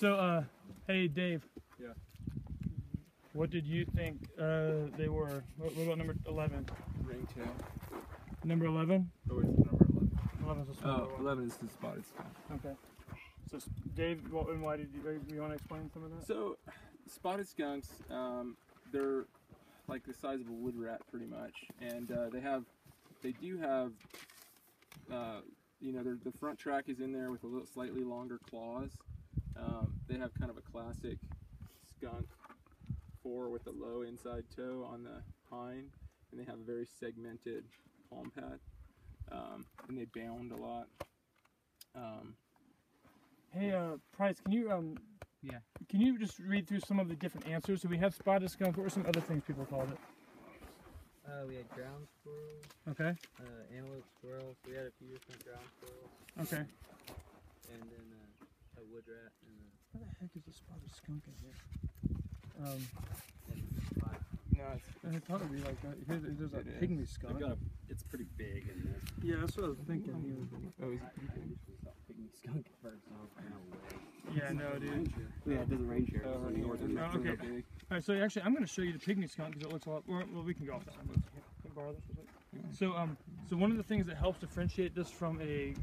So, hey Dave. Yeah. What did you think they were? What about number 11? Ringtail. Number 11? Oh, it's number 11. 11 is the smaller one. 11 is the spotted skunk. Okay. So, Dave, and why did you want to explain some of that? So, spotted skunks, they're like the size of a wood rat pretty much, and they do have, you know, the front track is in there with a little slightly longer claws. They have kind of a classic skunk fore with a low inside toe on the hind, and they have a very segmented palm pad, and they bound a lot. Hey, Price, can you Yeah. Can you just read through some of the different answers? So we have spotted skunk. What were some other things people called it? We had ground squirrels, Okay. antelope squirrels. We had a few different ground squirrels. Okay. And then a wood rat and Where the heck is the spotted skunk in here? No, I thought it'd be like that. There's a pygmy skunk. It's pretty big in there. Yeah, that's what I was thinking. oh, is it pretty big? Pygmy skunk at first. No way. Yeah, no, dude. Yeah, it doesn't range here. Oh, Northern. Oh, okay. All right, so actually, I'm going to show you the pygmy skunk because it looks a lot. Well, we can go off that one. Can I borrow this real quick? So one of the things that helps differentiate this from a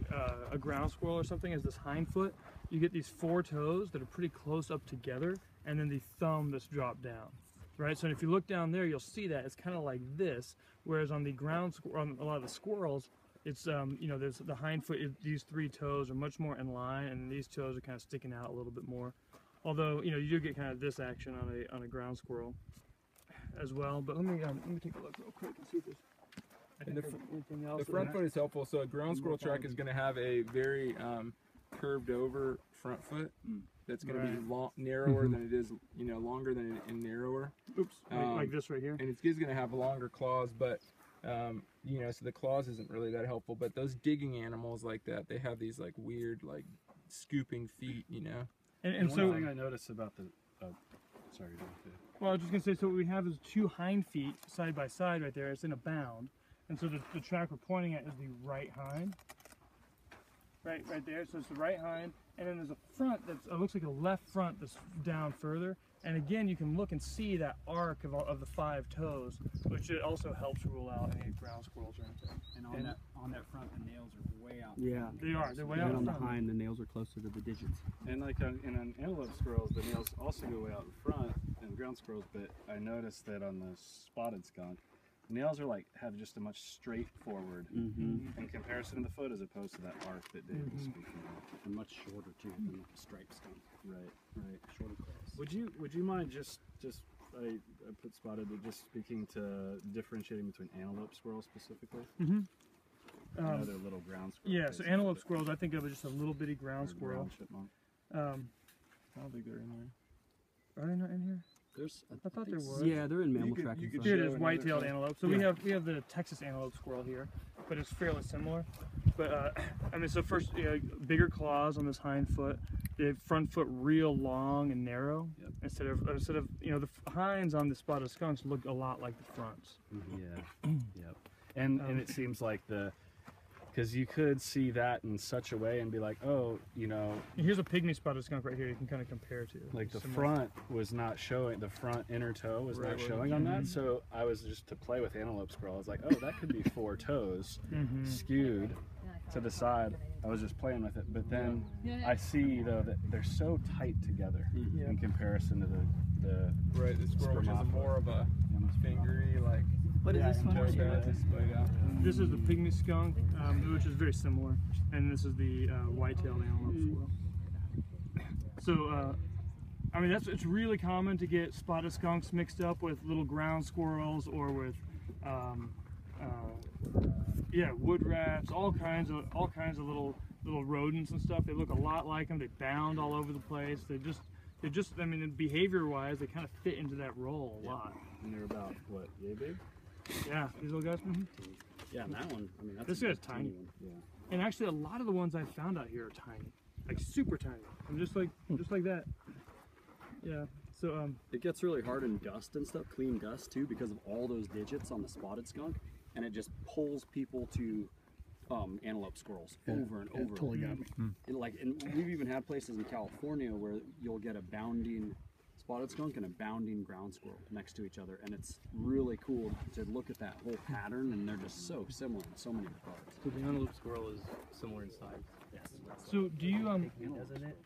ground squirrel or something is this hind foot. You get these 4 toes that are pretty close up together, and then the thumb that's dropped down. Right, so if you look down there, you'll see that it's kind of like this. Whereas on the ground, on a lot of the squirrels, it's you know, there's the hind foot. These 3 toes are much more in line, and these toes are kind of sticking out a little bit more. Although you know, you do get kind of this action on a ground squirrel as well. But let me take a look real quick and see if there's anything else. The front foot is helpful. So a ground squirrel track is going to have a very curved over front foot. That's going to be narrower than it is, you know, longer than it and narrower. Oops, like this right here. And it's going to have longer claws, but you know, so the claws isn't really that helpful. But those digging animals like that, they have these like weird, like scooping feet, you know. And so one thing I noticed about the, sorry, well, I was just gonna say, so what we have is 2 hind feet side by side right there. It's in a bound, and so the track we're pointing at is the right hind. Right there. So it's the right hind, and then there's a front that looks like a left front that's down further. And again, you can look and see that arc of the 5 toes, which it also helps rule out any ground squirrels or anything. And on that front, the nails are way out. Yeah, they are. They're way out. And on the front. hind, the nails are closer to the digits. And like in antelope squirrels, the nails also go way out in front in ground squirrels. But I noticed that on the spotted skunk, the nails are like have just a much straightforward in comparison to the foot, as opposed to that arc that Dave was speaking of. And much shorter too than the striped skunk. Right. Shorter claws. Would you mind just I put spotted, but just speaking to differentiating between antelope squirrels specifically? I know they're little ground squirrels. Yeah, so antelope squirrels, I think of it just a little bitty ground squirrel. Ground chipmunk. I don't think they're in there. Are they not in here? I thought there was. Yeah, they're in mammal track. Here it is, white-tailed antelope. So we have the Texas antelope squirrel here, but it's fairly similar. But I mean, so first, you know, bigger claws on this hind foot. The front foot real long and narrow. Yep. Instead of you know, the hinds on the spotted skunks look a lot like the fronts. Yeah. Yep. And it seems like because you could see that in such a way and be like, oh, you know. Here's a pygmy spotted skunk right here. You can kind of compare to. Like the front was not showing, the front inner toe was not showing on that. So I was just to play with antelope squirrel. I was like, oh, that could be 4 toes skewed to the side. I was just playing with it. But then I see though that they're so tight together in comparison to the Right, the squirrel which is more of a fingery, like. What is this one? This is the pygmy skunk, which is very similar, and this is the white-tailed antelope squirrel. So, I mean, it's really common to get spotted skunks mixed up with little ground squirrels or with, wood rats, all kinds of little rodents and stuff. They look a lot like them. They bound all over the place. They just, I mean, behavior-wise, they kind of fit into that role a lot. And they're about what, yay big? Yeah, these little guys. Yeah, and that one. I mean, that's this guy's tiny. one. Yeah. And actually, a lot of the ones I found out here are tiny, like super tiny. I'm just like that. Yeah. So It gets really hard in dust and stuff, clean dust too, because of all those digits on the spotted skunk, and it just pulls people to antelope squirrels over and over. Totally got me. And we've even had places in California where you'll get a bounding spotted skunk and a bounding ground squirrel next to each other, and it's really cool to look at that whole pattern, and they're just so similar in so many regards. So the antelope squirrel is similar in size. Yes. So do you Doesn't it?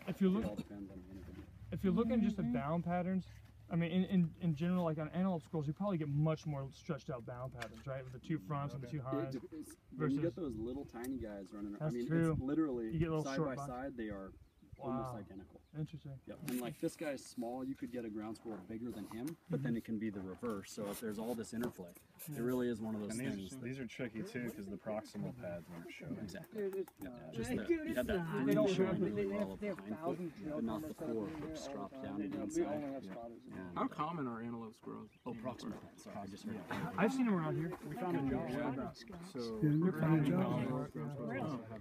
if you It look all depends on the individual. if you're looking just at bound patterns, I mean in general, like on antelope squirrels, you probably get much more stretched out bound patterns, right? With the two fronts and the two highs. When you versus- get those little tiny guys running around, That's I mean, true. it's literally You get little side short by bodies. side, they are almost identical. Interesting. Yep. And like this guy's small, you could get a ground squirrel bigger than him, but then it can be the reverse. So if there's all this interplay, it really is one of those And things. these are tricky too because the proximal pads aren't showing. Exactly. Yeah, just that, you had that three showing really well of the hind foot, but not the four which drops down to the inside. And, How common are antelope squirrels? oh, proximal pads. Sorry, I just heard it. I've seen them around here. We found a jaw. So, Yeah.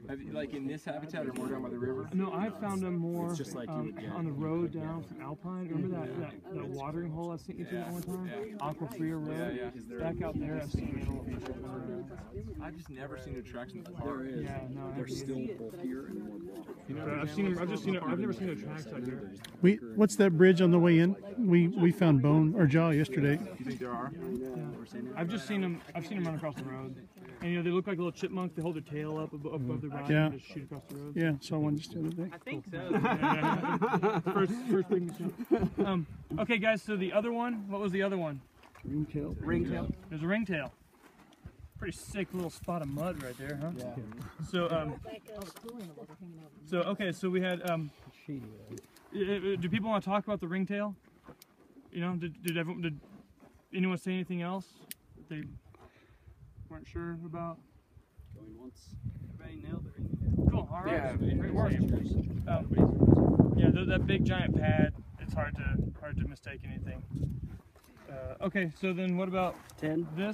have you, like in this habitat or more down by the river? No, I found them more It's just like you would get on the road down from Alpine. Remember that watering hole I sent you to that one time? Aquafria Road. Yeah. Back out there, I've seen antelope. I've just never seen a tracks in the There park. is. Yeah, no, They're still bulkier and more broad. I've seen them. I've just seen them. I've never seen their tracks out here. What's that bridge on the way in? We found bone or jaw yesterday. You think there are? I've just seen them. I've seen them run across the road, and they look like little chipmunks. They hold their tail up above their body Yeah. and just shoot across the road. Yeah, saw one just the other day. I think so. First thing you see. Okay, guys. So the other one. What was the other one? Ringtail. Ringtail. There's a ringtail. Pretty sick little spot of mud right there, huh? Yeah. So okay. So we had. Do people want to talk about the ringtail? You know, did anyone say anything else that they weren't sure about? Going once. Everybody nailed it. Cool. All right. Yeah. Great work. Yeah, that big giant pad. It's hard to mistake anything. Okay, so then what about 10. this?